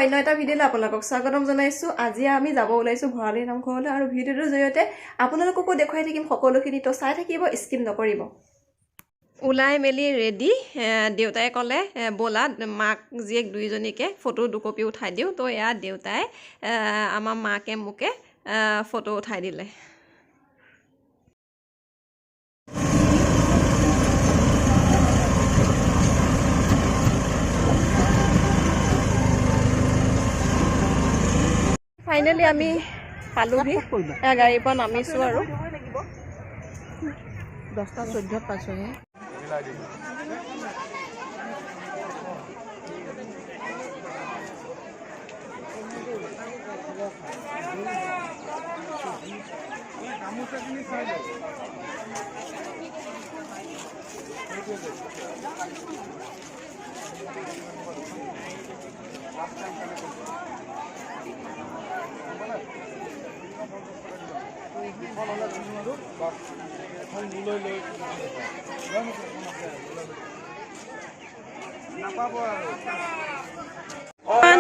অন্য এটা ভিডিঅ'লৈ আপোনালোকক স্বাগতম জনাইছোঁ। আজি আমি যাব ওলাইছোঁ ভৰালী নামঘৰলৈ আৰু ভিডিঅ'টোৰ জৰিয়তে আপোনালোককো দেখুৱাই থাকিম সকলোখিনি। তো চাই থাকিব, স্কিপ নকৰিব। ওলাই মেলি ৰেডি, দেউতাই ক'লে ব'লা মাক জীয়েক দুইজনীকে ফটো দুকপি উঠাই দিওঁ। তো এয়া দেউতাই আমাৰ মাকে মোকে ফটো উঠাই দিলে। ফাইনেলি আমি পালোহি, গাড়ীৰ পৰা নামিছোঁ আৰু 10:14 পাইছোহে।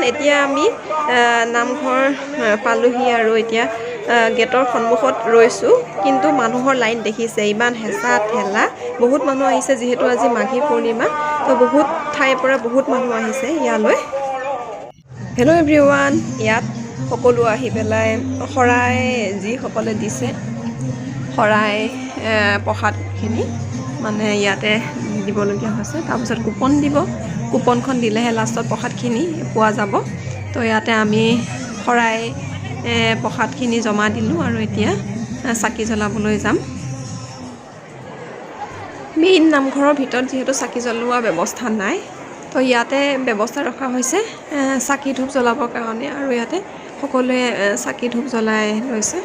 এতিয়া আমি নামঘৰ পালোহি আৰু এতিয়া গেটৰ সন্মুখত ৰৈছোঁ। কিন্তু মানুহৰ লাইন দেখিছে, ইমান হেঁচা ঠেলা, বহুত মানুহ আহিছে যিহেতু আজি মাঘী পূৰ্ণিমা। তো বহুত ঠাইৰ পৰা বহুত মানুহ আহিছে ইয়ালৈ। হেল্ল' এভৰিৱান, ইয়াত সকলো আহি পেলাই শৰাই যিসকলে দিছে শৰাই প্ৰসাদখিনি মানে ইয়াতে দিবলগীয়া হৈছে। তাৰপিছত কুপন দিব, কুপনখন দিলেহে লাষ্টত প্ৰসাদখিনি পোৱা যাব। তো ইয়াতে আমি শৰাই প্ৰসাদখিনি জমা দিলোঁ আৰু এতিয়া চাকি জ্বলাবলৈ যাম। মেইন নামঘৰৰ ভিতৰত যিহেতু চাকি জ্বলোৱা ব্যৱস্থা নাই, তো ইয়াতে ব্যৱস্থা ৰখা হৈছে চাকি ধূপ জ্বলাবৰ কাৰণে, আৰু ইয়াতে সকলোৱে চাকি ধূপ জ্বলাই লৈছে।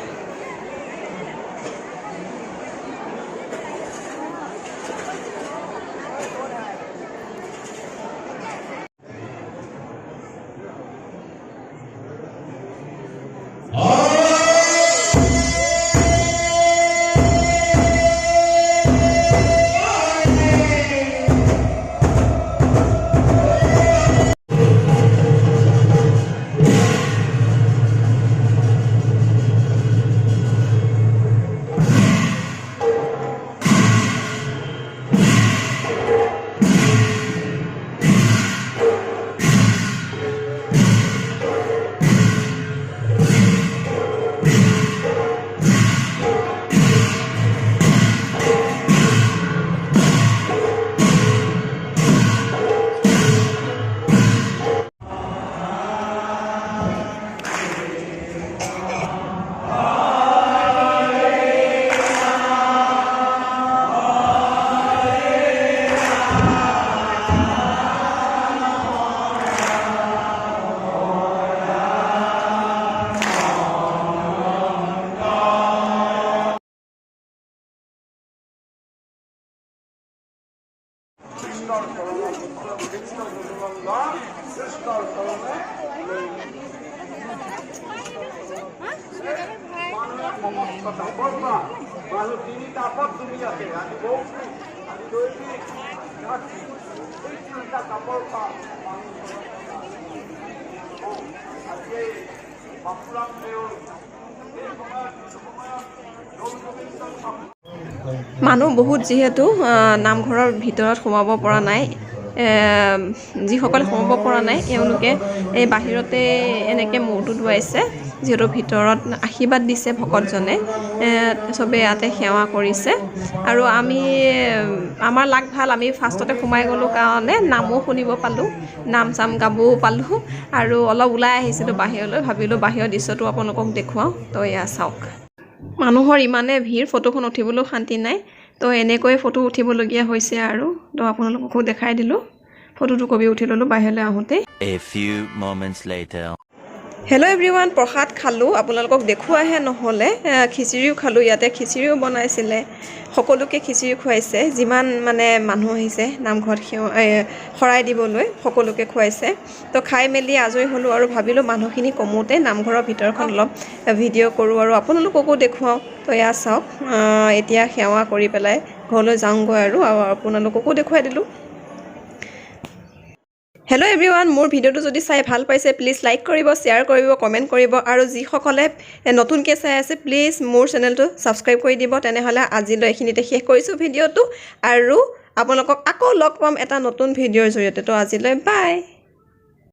মানুহ বহুত যিহেতু নামঘৰৰ ভিতৰত সোমাব পৰা নাই, যিসকলে সোমাব পৰা নাই তেওঁলোকে এই বাহিৰতে এনেকৈ মূৰটো ধুৱাইছে। যিহেতু ভিতৰত আশীৰ্বাদ দিছে ভকতজনে, চবে ইয়াতে সেৱা কৰিছে। আৰু আমাৰ লাগ ভাল, আমি ফাৰ্ষ্টতে সোমাই গ'লোঁ কাৰণে নামো শুনিব পালোঁ, নাম চাম গাবও পালোঁ। আৰু অলপ ওলাই আহিছিলোঁ বাহিৰলৈ, ভাবিলোঁ বাহিৰৰ দৃশ্যটো আপোনালোকক দেখুৱাওঁ। তো এয়া চাওক, মানুহৰ ইমানে ভিৰ, ফটোখন উঠিবলৈও শান্তি নাই। তো এনেকৈ ফটো উঠিবলগীয়া হৈছে আৰু। তো আপোনালোককো দেখাই দিলোঁ, ফটোটো কপি উঠি ল'লোঁ বাহিৰলৈ আহোঁতে। হেল্ল' এভৰিৱান, প্ৰসাদ খালোঁ, আপোনালোকক দেখুৱাহে নহ'লে। খিচিৰিও খালোঁ, ইয়াতে খিচিৰিও বনাইছিলে, সকলোকে খিচিৰি খুৱাইছে। যিমান মানে মানুহ আহিছে নামঘৰত শৰাই দিবলৈ সকলোকে খুৱাইছে। তো খাই মেলি আজৰি হ'লোঁ আৰু ভাবিলোঁ মানুহখিনি কমোতে নামঘৰৰ ভিতৰখন অলপ ভিডিঅ' কৰোঁ আৰু আপোনালোককো দেখুৱাওঁ। তো এয়া চাওক, এতিয়া সেৱা কৰি পেলাই ঘৰলৈ যাওঁগৈ আৰু আপোনালোককো দেখুৱাই দিলোঁ। হেল্ল' এভৰিৱান, মোৰ ভিডিঅ'টো যদি চাই ভাল পাইছে প্লিজ লাইক কৰিব, শ্বেয়াৰ কৰিব, কমেণ্ট কৰিব আৰু যিসকলে নতুনকৈ চাই আছে প্লিজ মোৰ চেনেলটো ছাবস্ক্ৰাইব কৰি দিব। তেনেহ'লে আজিলৈ এইখিনিতে শেষ কৰিছোঁ ভিডিঅ'টো আৰু আপোনালোকক আকৌ লগ পাম এটা নতুন ভিডিঅ'ৰ জৰিয়তে। তো আজিলৈ বাই।